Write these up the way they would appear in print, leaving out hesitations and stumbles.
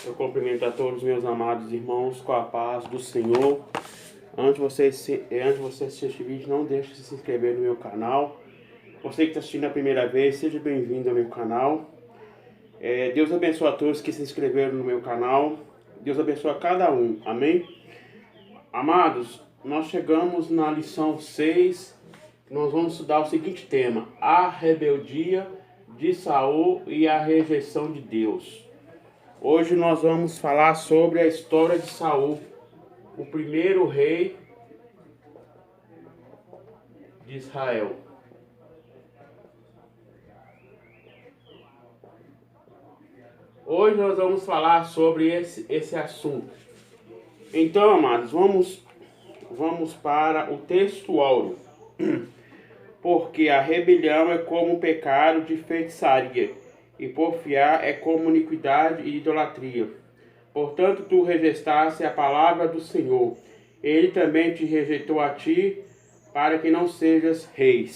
Eu cumprimento a todos meus amados irmãos com a paz do Senhor. Antes de você assistir este vídeo, não deixe de se inscrever no meu canal. Você que está assistindo a primeira vez, seja bem-vindo ao meu canal. Deus abençoe a todos que se inscreveram no meu canal. Deus abençoe a cada um. Amém? Amados, nós chegamos na lição 6. Nós vamos estudar o seguinte tema: a rebeldia de Saul e a rejeição de Deus. Hoje nós vamos falar sobre a história de Saul, o primeiro rei de Israel. Hoje nós vamos falar sobre esse assunto. Então, amados, vamos para o texto áureo. Porque a rebelião é como um pecado de feitiçaria, e porfiar é como iniquidade e idolatria. Portanto, tu rejeitaste a palavra do Senhor. Ele também te rejeitou a ti, para que não sejas rei.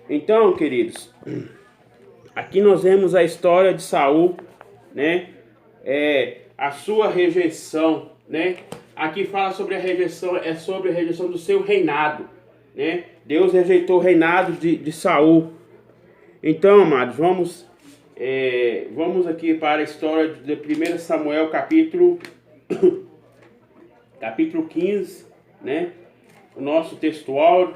Então, queridos, aqui nós vemos a história de Saul, né? A sua rejeição, né? Aqui fala sobre a rejeição, sobre a rejeição do seu reinado, né? Deus rejeitou o reinado de Saul. Então, amados, vamos aqui para a história de 1 Samuel, capítulo 15, né? O nosso texto áureo.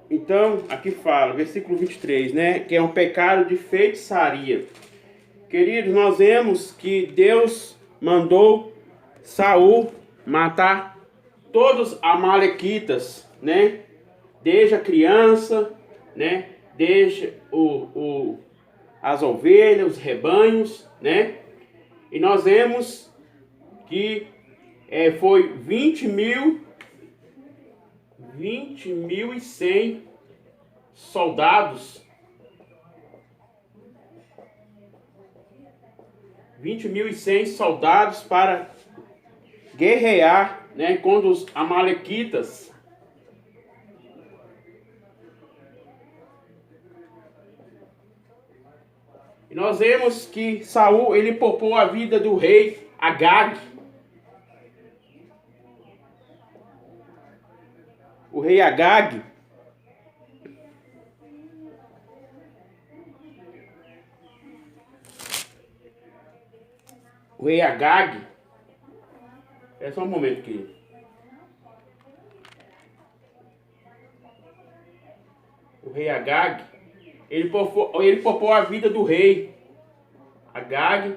Então, aqui fala, versículo 23, né? Que é um pecado de feitiçaria. Queridos, nós vemos que Deus mandou Saul matar todos os amalequitas, né? Desde a criança, né? Desde as ovelhas, os rebanhos, né? E nós vemos que foi 20.100 soldados. 20.100 soldados para guerrear, né, contra os amalequitas. E nós vemos que Saul, ele poupou a vida do rei Agag. O rei Agag, é só um momento, querido. O rei Agag, ele poupou a vida do rei Agag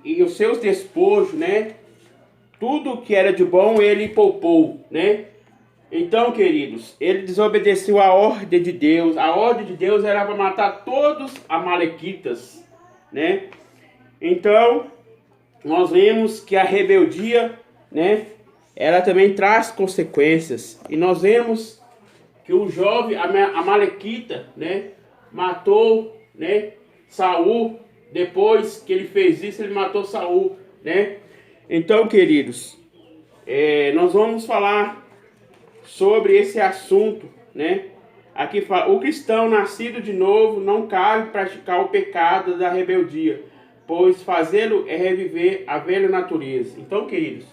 e os seus despojos, né? Tudo que era de bom ele poupou, né? Então, queridos, ele desobedeceu a ordem de Deus. A ordem de Deus era para matar todos os amalequitas, né? Então, nós vemos que a rebeldia, né, ela também traz consequências. E nós vemos que o jovem amalequita, né, matou, né, Saul. Depois que ele fez isso, ele matou Saul, né? Então, queridos, nós vamos falar sobre esse assunto, né? Aqui fala: o cristão nascido de novo não cabe praticar o pecado da rebeldia, pois fazê-lo é reviver a velha natureza. Então, queridos,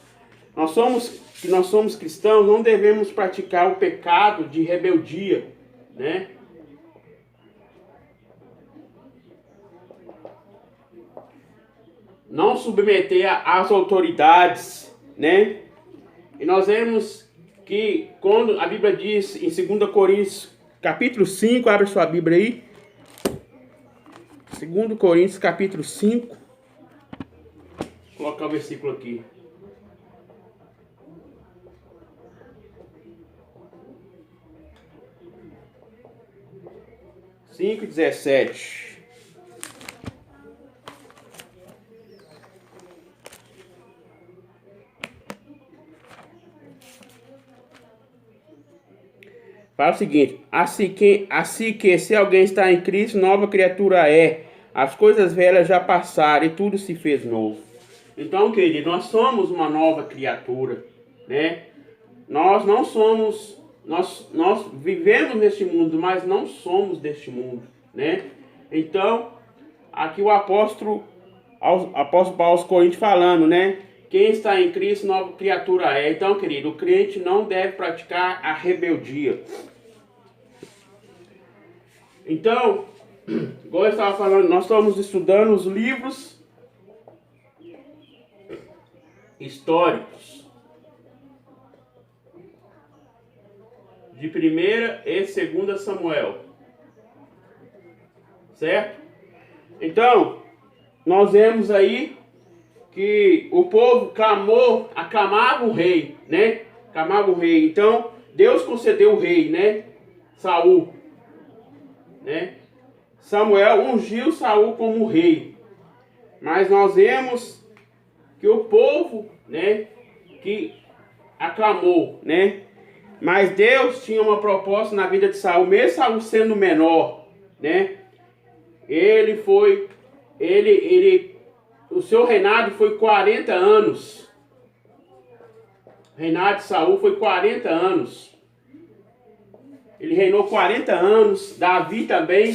nós somos cristãos, não devemos praticar o pecado de rebeldia, né? Não submeter às autoridades, né? E nós vemos que quando a Bíblia diz em 2 Coríntios, capítulo 5, abre sua Bíblia aí. 2 Coríntios, capítulo 5. Vou colocar o versículo aqui. 5:17. Fala o seguinte: assim que se alguém está em Cristo, nova criatura é. As coisas velhas já passaram e tudo se fez novo. Então, querido, nós somos uma nova criatura, né? Nós não somos nós vivemos neste mundo, mas não somos deste mundo, né? Então, aqui o apóstolo Paulo aos Coríntios falando, né? Quem está em Cristo, nova criatura é. Então, querido, o crente não deve praticar a rebeldia. Então, igual eu estava falando, nós estamos estudando os livros históricos de 1ª e 2ª Samuel, certo? Então, nós vemos aí que o povo aclamava o rei, né? Aclamava o rei. Então, Deus concedeu o rei, né? Saul, né? Samuel ungiu Saul como rei. Mas nós vemos que o povo, né, que aclamou, né? Mas Deus tinha uma proposta na vida de Saul, mesmo Saul sendo menor, né? O seu reinado foi 40 anos. O reinado de Saul foi 40 anos. Ele reinou 40 anos. Davi também,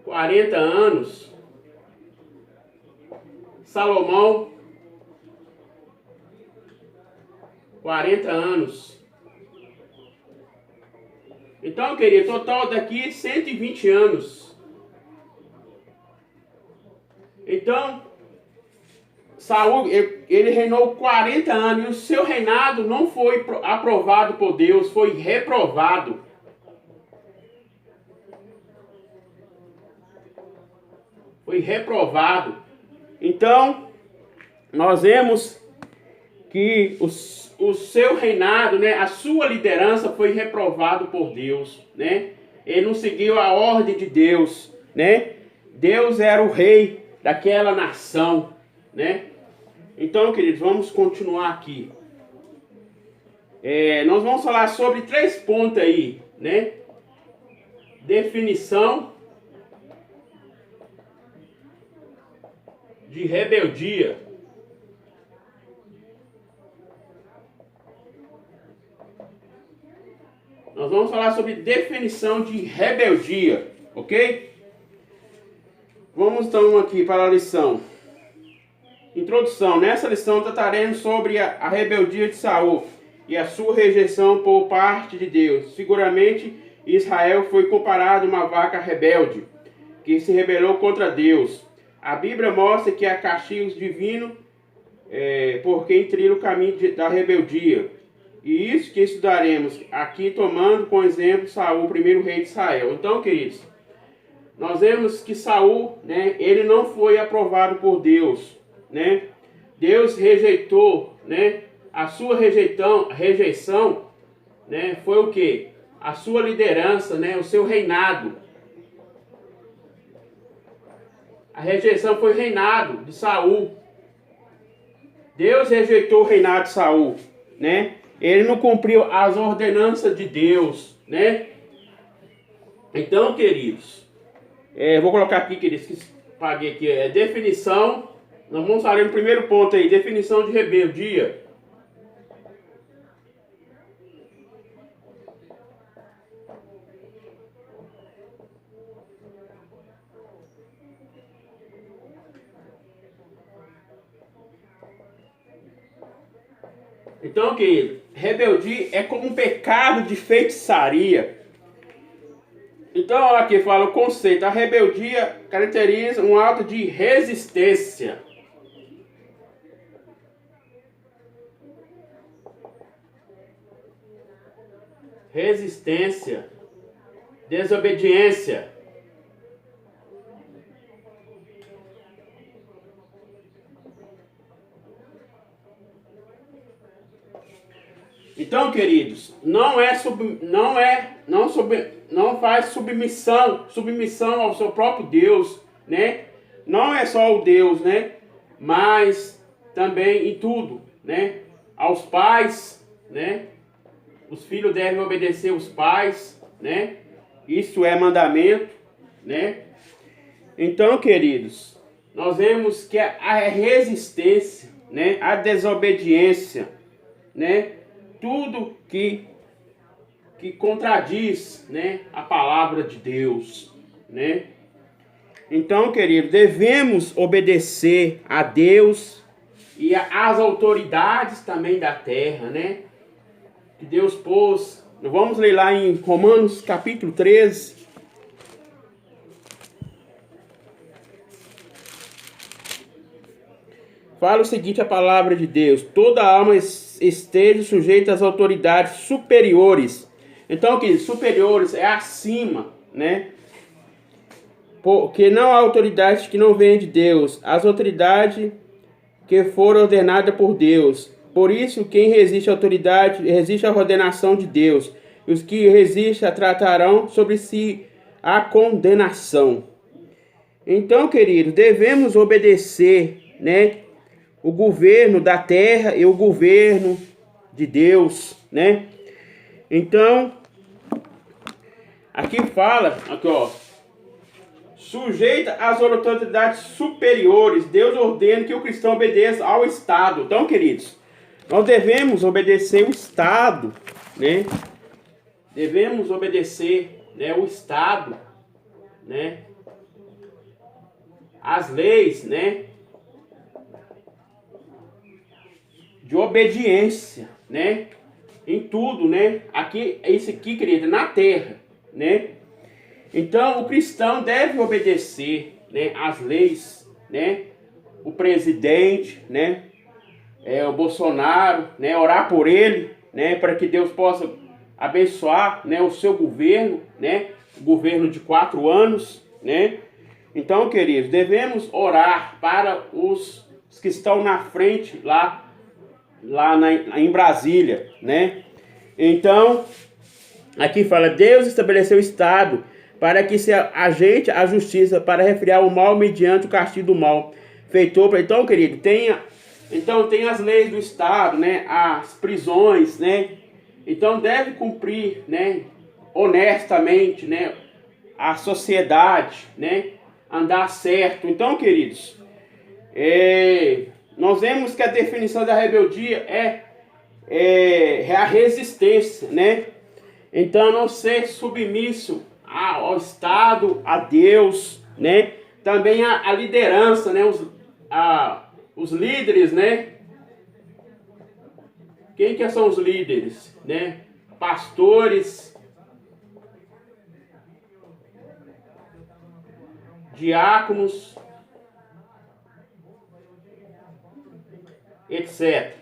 40 anos. Salomão, 40 anos. Então, querido, total daqui 120 anos. Então, Saul, ele reinou 40 anos e o seu reinado não foi aprovado por Deus, foi reprovado. Foi reprovado. Então, nós vemos que o seu reinado, né, a sua liderança foi reprovado por Deus, né? Ele não seguiu a ordem de Deus, né? Deus era o rei daquela nação, né? Então, queridos, vamos continuar aqui. Nós vamos falar sobre 3 pontos aí, né? Definição de rebeldia. Nós vamos falar sobre definição de rebeldia, ok? Vamos então aqui para a lição. Introdução. Nessa lição trataremos sobre a rebeldia de Saul e a sua rejeição por parte de Deus. Seguramente, Israel foi comparado a uma vaca rebelde que se rebelou contra Deus. A Bíblia mostra que há castigos divinos por quem trilha o caminho da rebeldia. E isso que estudaremos aqui, tomando como exemplo Saul, o primeiro rei de Israel. Então, queridos, nós vemos que Saul, né, ele não foi aprovado por Deus, né? Deus rejeitou, né? A sua rejeição, né, foi o quê? A sua liderança, né, o seu reinado. A rejeição foi o reinado de Saul. Deus rejeitou o reinado de Saul, né? Ele não cumpriu as ordenanças de Deus, né? Então, queridos, vou colocar aqui, queridos, que paguei aqui, definição. Nós vamos falar no primeiro ponto aí, definição de rebeldia. Então, querido, rebeldia é como um pecado de feitiçaria. Então, aqui fala o conceito. A rebeldia caracteriza um ato de resistência. Resistência. Desobediência. Então, queridos, não faz submissão ao seu próprio Deus, né? Não é só o Deus, né? Mas também em tudo, né? Aos pais, né? Os filhos devem obedecer os pais, né? Isso é mandamento, né? Então, queridos, nós vemos que a resistência, né? A desobediência, né? tudo que contradiz, né, a palavra de Deus, né? Então, querido, devemos obedecer a Deus e às autoridades também da terra, né? Que Deus pôs. Vamos ler lá em Romanos capítulo 13. Fala o seguinte, a palavra de Deus: toda alma esteja sujeita às autoridades superiores. Então, queridos, superiores é acima, né? Porque não há autoridade que não venha de Deus, as autoridades que foram ordenadas por Deus. Por isso, quem resiste à autoridade, resiste à ordenação de Deus. E os que resistem tratarão sobre si a condenação. Então, queridos, devemos obedecer, né, o governo da terra e o governo de Deus, né? Então, aqui fala, aqui ó, sujeita às autoridades superiores. Deus ordena que o cristão obedeça ao Estado. Então, queridos, nós devemos obedecer o Estado, né? Devemos obedecer, né, o Estado, né? As leis, né? De obediência, né? Em tudo, né? Aqui, isso aqui, querido, na terra, né? Então, o cristão deve obedecer, né, às leis, né? O presidente, né? O Bolsonaro, né? Orar por ele, né? Para que Deus possa abençoar, né, o seu governo, né? O governo de 4 anos, né? Então, queridos, devemos orar para os que estão na frente lá em Brasília, né? Então, aqui fala: Deus estabeleceu o Estado para que se ajeite a justiça para refrear o mal mediante o castigo do mal. Então, querido, tem as leis do Estado, né? As prisões, né? Então deve cumprir, né? Honestamente, né? A sociedade, né? Andar certo. Então, queridos, nós vemos que a definição da rebeldia é a resistência, né? Então, não ser submisso ao Estado, a Deus, né? Também a liderança, né? Os líderes, né? Quem que são os líderes, né? Pastores, diáconos, etc.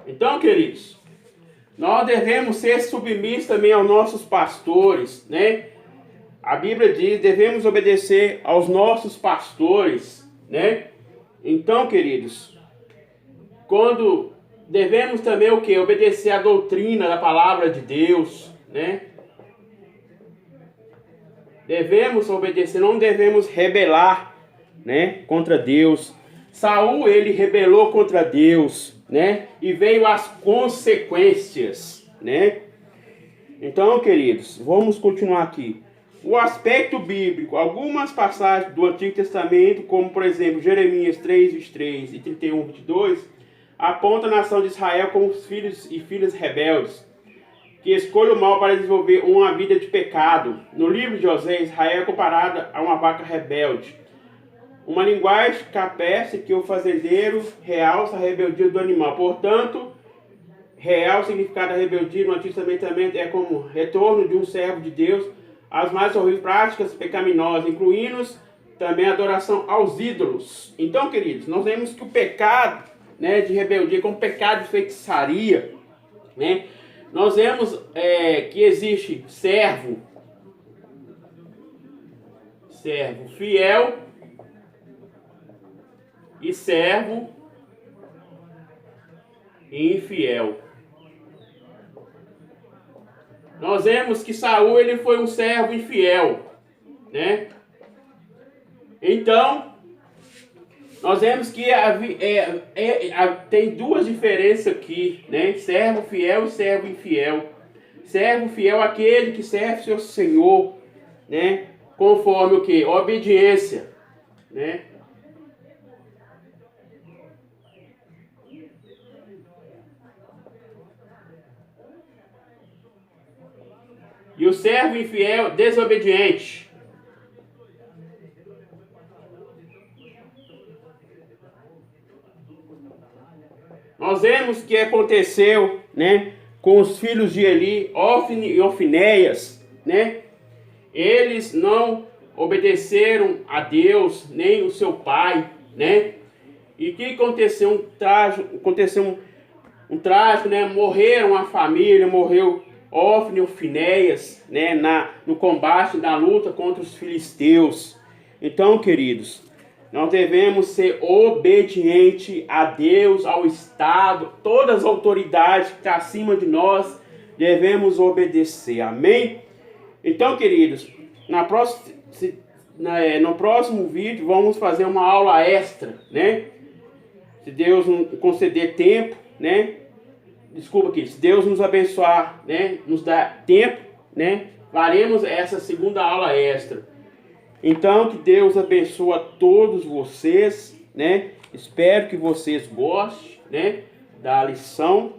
Então, queridos, nós devemos ser submissos também aos nossos pastores, né? A Bíblia diz, devemos obedecer aos nossos pastores, né? Então, queridos, quando devemos também o quê? Obedecer à doutrina da palavra de Deus, né? Devemos obedecer, não devemos rebelar, né, contra Deus. Saul, ele rebelou contra Deus, né? E veio as consequências, né? Então, queridos, vamos continuar aqui. O aspecto bíblico, algumas passagens do Antigo Testamento, como por exemplo Jeremias 3, 23 e 31, 22, apontam a nação de Israel como os filhos e filhas rebeldes, que escolhem o mal para desenvolver uma vida de pecado. No livro de Osés, Israel é comparada a uma vaca rebelde. Uma linguagem capeste que o fazendeiro realça a rebeldia do animal. Portanto, real significado da rebeldia no Antigo Testamento é como retorno de um servo de Deus às mais horríveis práticas pecaminosas, incluindo também a adoração aos ídolos. Então, queridos, nós vemos que o pecado, né, de rebeldia, como pecado de feitiçaria, né, nós vemos que existe servo fiel e servo infiel. Nós vemos que Saul, ele foi um servo infiel, né? Então, nós vemos que tem duas diferenças aqui, né? Servo fiel e servo infiel. Servo fiel é aquele que serve seu Senhor, né? Conforme o que? Obediência, né? e o servo infiel desobediente. Nós vemos que aconteceu, né, com os filhos de Eli, Ofni e Ofinéias, né? Eles não obedeceram a Deus, nem o seu pai, né? E o que aconteceu? Um trágico, né? Morreram a família, morreu Ofni e Ofinéias, né? No combate, na luta contra os filisteus. Então, queridos, nós devemos ser obedientes a Deus, ao Estado, todas as autoridades que estão acima de nós, devemos obedecer. Amém? Então, queridos, no próximo vídeo vamos fazer uma aula extra, né? Se Deus nos conceder tempo, né? Desculpa aqui, se Deus nos abençoar, né? Nos dar tempo, né? Faremos essa segunda aula extra. Então, que Deus abençoe a todos vocês, né? Espero que vocês gostem, né? Da lição.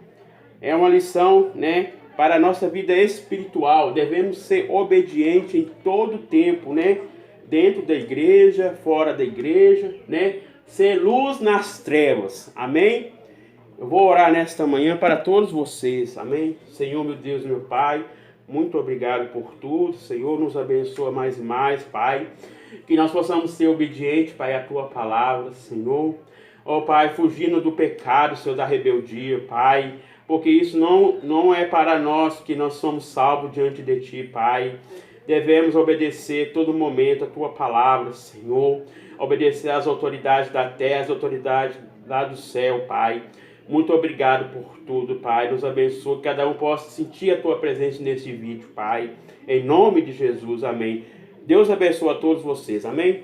É uma lição, né? Para a nossa vida espiritual. Devemos ser obedientes em todo tempo, né? Dentro da igreja, fora da igreja, né? Ser luz nas trevas. Amém? Eu vou orar nesta manhã para todos vocês. Amém? Senhor, meu Deus, meu Pai, muito obrigado por tudo. Senhor, nos abençoa mais e mais, Pai. Que nós possamos ser obedientes, Pai, à Tua palavra, Senhor. Ó, Pai, fugindo do pecado, Senhor, da rebeldia, Pai. Porque isso não é para nós que nós somos salvos diante de Ti, Pai. Devemos obedecer todo momento a Tua palavra, Senhor. Obedecer às autoridades da terra, às autoridades lá do céu, Pai. Muito obrigado por tudo, Pai. Nos abençoe, que cada um possa sentir a Tua presença nesse vídeo, Pai. Em nome de Jesus, amém. Deus abençoe a todos vocês, amém.